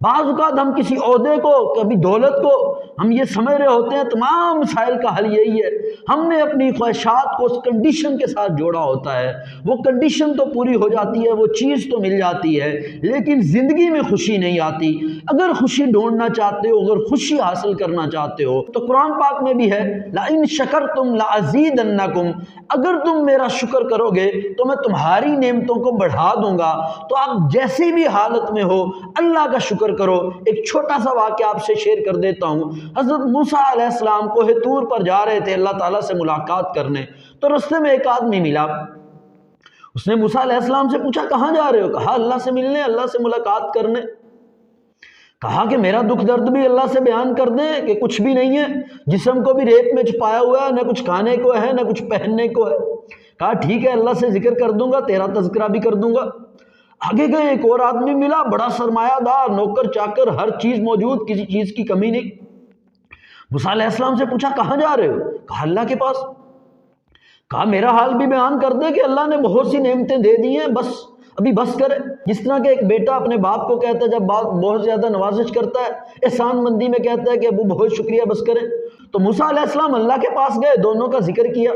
بعض اوقات ہم کسی عہدے کو، کبھی دولت کو ہم یہ سمجھ رہے ہوتے ہیں تمام مسائل کا حل یہی ہے، ہم نے اپنی خواہشات کو اس کنڈیشن کے ساتھ جوڑا ہوتا ہے، وہ کنڈیشن تو پوری ہو جاتی ہے، وہ چیز تو مل جاتی ہے، لیکن زندگی میں خوشی نہیں آتی۔ اگر خوشی ڈھونڈنا چاہتے ہو، اگر خوشی حاصل کرنا چاہتے ہو تو قرآن پاک میں بھی ہے لَإِن شَكَرْتُمْ لَأَزِيدَنَّكُمْ، اگر تم میرا شکر کرو گے تو میں تمہاری نعمتوں کو بڑھا دوں گا۔ تو آپ جیسی بھی حالت میں ہو اللہ کا شکر کرو۔ ایک چھوٹا سا واقعہ آپ سے شیئر کر دیتا ہوں۔ حضرت موسیٰ علیہ السلام کوہ طور پر جا رہے تھے اللہ تعالیٰ سے ملاقات کرنے، تو راستے میں ایک آدمی ملا۔ اس نے موسیٰ علیہ السلام سے پوچھا کہاں جا رہے ہو؟ کہا اللہ سے ملنے، اللہ سے ملاقات کرنے۔ کہا کہ میرا دکھ درد بھی اللہ سے بیان کر دیں کہ کچھ بھی نہیں ہے، جسم کو بھی ریت میں چھپایا ہوا ہے، نہ کچھ کھانے کو ہے نہ کچھ پہننے کو ہے۔ کہا ٹھیک ہے اللہ سے ذکر کر دوں گا، تیرا تذکرہ بھی کر دوں گا۔ آگے گئے ایک اور آدمی ملا، بڑا سرمایہ دار، نوکر چاکر، ہر چیز موجود، کسی چیز کی کمی نہیں۔ موسیٰ علیہ السلام سے پوچھا کہاں جا رہے ہو؟ کہا اللہ کے پاس۔ کہا میرا حال بھی بیان کر دے کہ اللہ نے بہت سی نعمتیں دے دی ہیں، بس ابھی بس کرے۔ جس طرح کہ ایک بیٹا اپنے باپ کو کہتا ہے جب باپ بہت زیادہ نوازش کرتا ہے، احسان مندی میں کہتا ہے کہ ابو بہت شکریہ بس کریں، تو موسیٰ علیہ السلام اللہ کے پاس گئے، دونوں کا ذکر کیا۔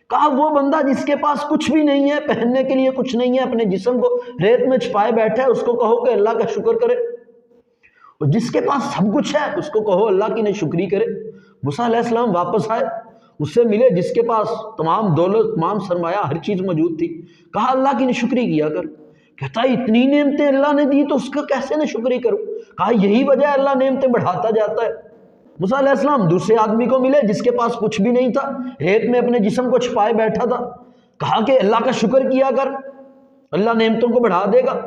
کہا وہ بندہ جس کے پاس کچھ بھی نہیں ہے، پہننے کے لیے کچھ نہیں ہے، اپنے جسم کو ریت میں چھپائے بیٹھا ہے، اس کو کہو کہ اللہ کا شکر کرے، اور جس کے پاس سب کچھ ہے اس کو کہو اللہ کی نشکری کرے۔ موسیٰ علیہ السلام واپس آئے، اس سے ملے جس کے پاس تمام دولت، تمام سرمایہ، ہر چیز موجود تھی۔ کہا اللہ کی نشکری کیا کر۔ کہتا ہے اتنی نعمتیں اللہ نے دی تو اس کا کیسے نشکری کروں؟ کہا یہی وجہ ہے اللہ نعمتیں بڑھاتا جاتا ہے۔ موسیٰ علیہ السلام دوسرے آدمی کو ملے جس کے پاس کچھ بھی نہیں تھا، ریت میں اپنے جسم کو چھپائے بیٹھا تھا۔ کہا کہ اللہ کا شکر کیا کر، اللہ نعمتوں کو بڑھا دے گا۔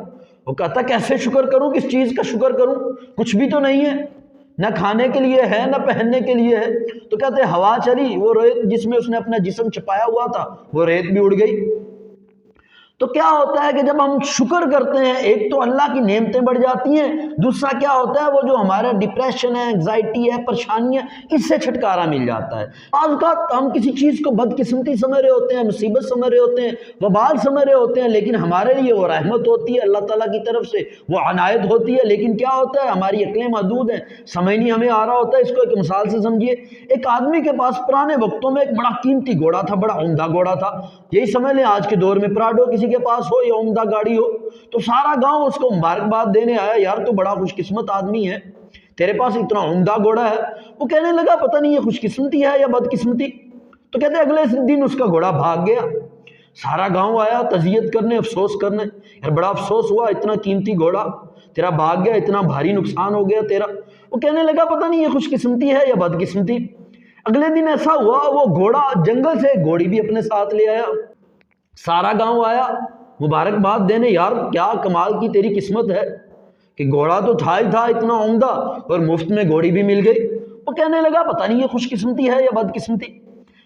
وہ کہتا کیسے شکر کروں، کس چیز کا شکر کروں، کچھ بھی تو نہیں ہے، نہ کھانے کے لیے ہے نہ پہننے کے لیے ہے۔ تو کہتے ہوا چلی، وہ ریت جس میں اس نے اپنا جسم چھپایا ہوا تھا وہ ریت بھی اڑ گئی۔ تو کیا ہوتا ہے کہ جب ہم شکر کرتے ہیں، ایک تو اللہ کی نعمتیں بڑھ جاتی ہیں، دوسرا کیا ہوتا ہے وہ جو ہمارا ڈپریشن ہے، انگزائٹی ہے، پریشانیاں، اس سے چھٹکارا مل جاتا ہے۔ بعض اوقات ہم کسی چیز کو بدقسمتی سمجھ رہے ہوتے ہیں، مصیبت سمجھ رہے ہوتے ہیں، وبال سمجھ رہے ہوتے ہیں، لیکن ہمارے لیے وہ رحمت ہوتی ہے، اللہ تعالیٰ کی طرف سے وہ عنایت ہوتی ہے۔ لیکن کیا ہوتا ہے ہماری عقلیں محدود ہیں، سمجھ نہیں ہمیں آ رہا ہوتا ہے۔ اس کو ایک مثال سے سمجھیے، ایک آدمی کے پاس پرانے وقتوں میں ایک بڑا قیمتی گھوڑا تھا، بڑا عمدہ گھوڑا تھا، یہی سمجھ لیں آج کے دور میں پراڈو کسی کے پاس ہو یا عمدہ گاڑی ہو تو سارا گاؤں اس کو مبارکباد دینے آیا، یار تو بڑا خوش قسمت آدمی ہے، تیرے پاس اتنا عمدہ گھوڑا ہے۔ وہ کہنے لگا پتہ نہیں یہ خوش قسمتی ہے یا بدقسمتی۔ تو کہتے اگلے دن اس کا گھوڑا بھاگ گیا، سارا گاؤں آیا تعزیت کرنے، افسوس کرنے، یار بڑا افسوس ہوا، اتنا قیمتی گھوڑا تیرا بھاگ گیا، اتنا بھاری نقصان ہو گیا تیرا۔ وہ کہنے لگا پتہ نہیں یہ خوش قسمتی ہے یا بدقسمتی۔ اگلے دن ایسا ہوا وہ گھوڑا جنگل سے گھوڑی بھی اپنے ساتھ لے آیا، سارا گاؤں آیا مبارکباد دینے، یار کیا کمال کی تیری قسمت ہے کہ گھوڑا تو تھا ہی تھا اتنا عمدہ اور مفت میں گھوڑی بھی مل گئی۔ وہ کہنے لگا پتہ نہیں یہ خوش قسمتی ہے یا بدقسمتی۔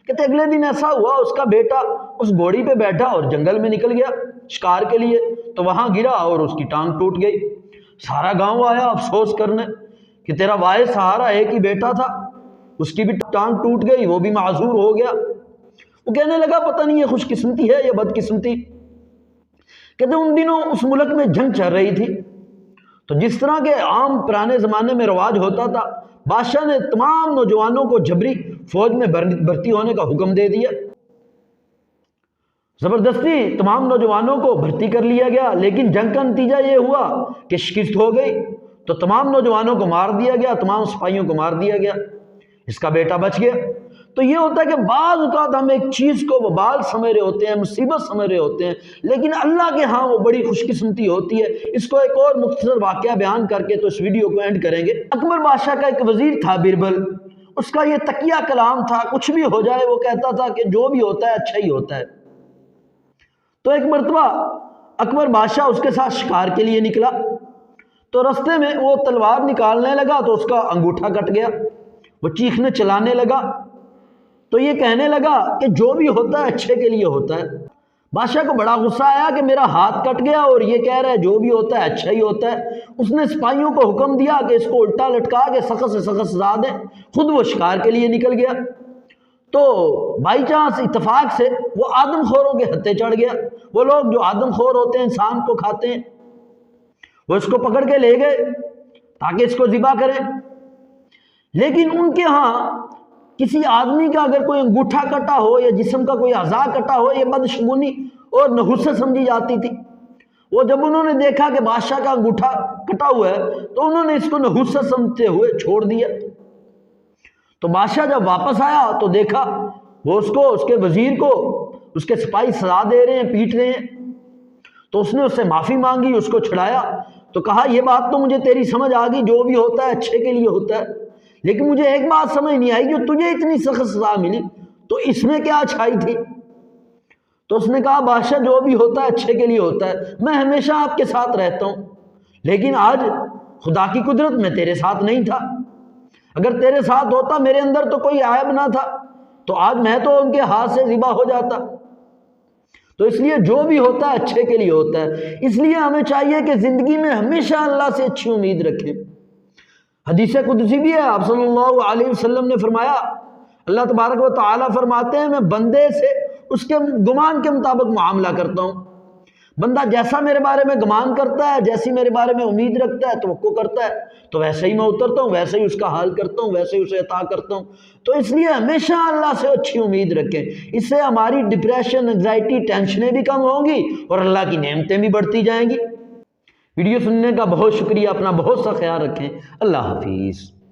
کہتے اگلے دن ایسا ہوا اس کا بیٹا اس گھوڑی پہ بیٹھا اور جنگل میں نکل گیا شکار کے لیے، تو وہاں گرا اور اس کی ٹانگ ٹوٹ گئی۔ سارا گاؤں آیا افسوس کرنے کہ تیرا واحد سہارا ایک ہی بیٹا تھا، اس کی بھی ٹانگ ٹوٹ گئی، وہ بھی معذور ہو گیا۔ وہ کہنے لگا پتہ نہیں یہ خوش قسمتی ہے یا بدقسمتی۔ کہتے ان دنوں اس ملک میں جنگ چل رہی تھی، تو جس طرح کے عام پرانے زمانے میں رواج ہوتا تھا، بادشاہ نے تمام نوجوانوں کو جبری فوج میں بھرتی ہونے کا حکم دے دیا۔ زبردستی تمام نوجوانوں کو بھرتی کر لیا گیا، لیکن جنگ کا نتیجہ یہ ہوا کہ شکست ہو گئی، تو تمام نوجوانوں کو مار دیا گیا، تمام سپاہیوں کو مار دیا گیا، اس کا بیٹا بچ گیا۔ تو یہ ہوتا ہے کہ بعض اوقات ہم ایک چیز کو وبال سمجھ رہے ہوتے ہیں، مصیبت سمجھ رہے ہوتے ہیں، لیکن اللہ کے ہاں وہ بڑی خوش قسمتی ہوتی ہے۔ اس کو ایک اور مختصر واقعہ بیان کر کے تو اس ویڈیو کو اینڈ کریں گے۔ اکبر بادشاہ کا ایک وزیر تھا بربل، اس کا یہ تقیہ کلام تھا، کچھ بھی ہو جائے وہ کہتا تھا کہ جو بھی ہوتا ہے اچھا ہی ہوتا ہے۔ تو ایک مرتبہ اکبر بادشاہ اس کے ساتھ شکار کے لیے نکلا، تو رستے میں وہ تلوار نکالنے لگا تو اس کا انگوٹھا کٹ گیا، وہ چیخنے چلانے لگا، تو یہ کہنے لگا کہ جو بھی ہوتا ہے اچھے کے لیے ہوتا ہے۔ بادشاہ کو بڑا غصہ آیا کہ میرا ہاتھ کٹ گیا اور یہ کہہ رہا ہے جو بھی ہوتا ہے اچھا ہی ہوتا ہے۔ اس نے سپاہیوں کو حکم دیا کہ اس کو الٹا لٹکا کے سخت سے سخت سزا دیں، خود وہ شکار کے لیے نکل گیا۔ تو بائی چانس اتفاق سے وہ آدم خوروں کے ہتھے چڑھ گیا۔ وہ لوگ جو آدم خور ہوتے ہیں، انسان کو کھاتے ہیں، وہ اس کو پکڑ کے لے گئے تاکہ اس کو ذبح کریں۔ لیکن ان کے ہاں کسی آدمی کا اگر کوئی انگوٹھا کٹا ہو یا جسم کا کوئی اعضاء کٹا ہو، یہ بدشگونی اور نحوست سمجھی جاتی تھی۔ وہ جب انہوں نے دیکھا کہ بادشاہ کا انگوٹھا کٹا ہوا ہے تو انہوں نے اس کو نحوست سمجھتے ہوئے چھوڑ دیا۔ تو بادشاہ جب واپس آیا تو دیکھا وہ اس کے وزیر کو اس کے سپاہی سزا دے رہے ہیں، پیٹ رہے ہیں۔ تو اس نے اس سے معافی مانگی، اس کو چھڑایا، تو کہا یہ بات تو مجھے تیری سمجھ آ گئی، جو بھی ہوتا ہے اچھے کے لیے ہوتا ہے، لیکن مجھے ایک بات سمجھ نہیں آئی، جو تجھے اتنی سخت سزا ملی تو اس میں کیا اچھائی تھی؟ تو اس نے کہا بادشاہ جو بھی ہوتا ہے اچھے کے لیے ہوتا ہے، میں ہمیشہ آپ کے ساتھ رہتا ہوں، لیکن آج خدا کی قدرت میں تیرے ساتھ نہیں تھا۔ اگر تیرے ساتھ ہوتا، میرے اندر تو کوئی عیب نہ تھا، تو آج میں تو ان کے ہاتھ سے ذبح ہو جاتا۔ تو اس لیے جو بھی ہوتا ہے اچھے کے لیے ہوتا ہے۔ اس لیے ہمیں چاہیے کہ زندگی میں ہمیشہ اللہ سے اچھی امید رکھیں۔ حدیث قدسی بھی ہے، آپ صلی اللہ علیہ وسلم نے فرمایا، اللہ تبارک و تعالیٰ فرماتے ہیں میں بندے سے اس کے گمان کے مطابق معاملہ کرتا ہوں۔ بندہ جیسا میرے بارے میں گمان کرتا ہے، جیسی میرے بارے میں امید رکھتا ہے، توقع کرتا ہے، تو ویسے ہی میں اترتا ہوں، ویسے ہی اس کا حال کرتا ہوں، ویسے ہی اسے عطا کرتا ہوں۔ تو اس لیے ہمیشہ اللہ سے اچھی امید رکھیں، اس سے ہماری ڈپریشن، انگزائٹی، ٹینشنیں بھی کم ہوں گی اور اللہ کی نعمتیں بھی بڑھتی جائیں گی۔ ویڈیو سننے کا بہت شکریہ، اپنا بہت سا خیال رکھیں، اللہ حافظ۔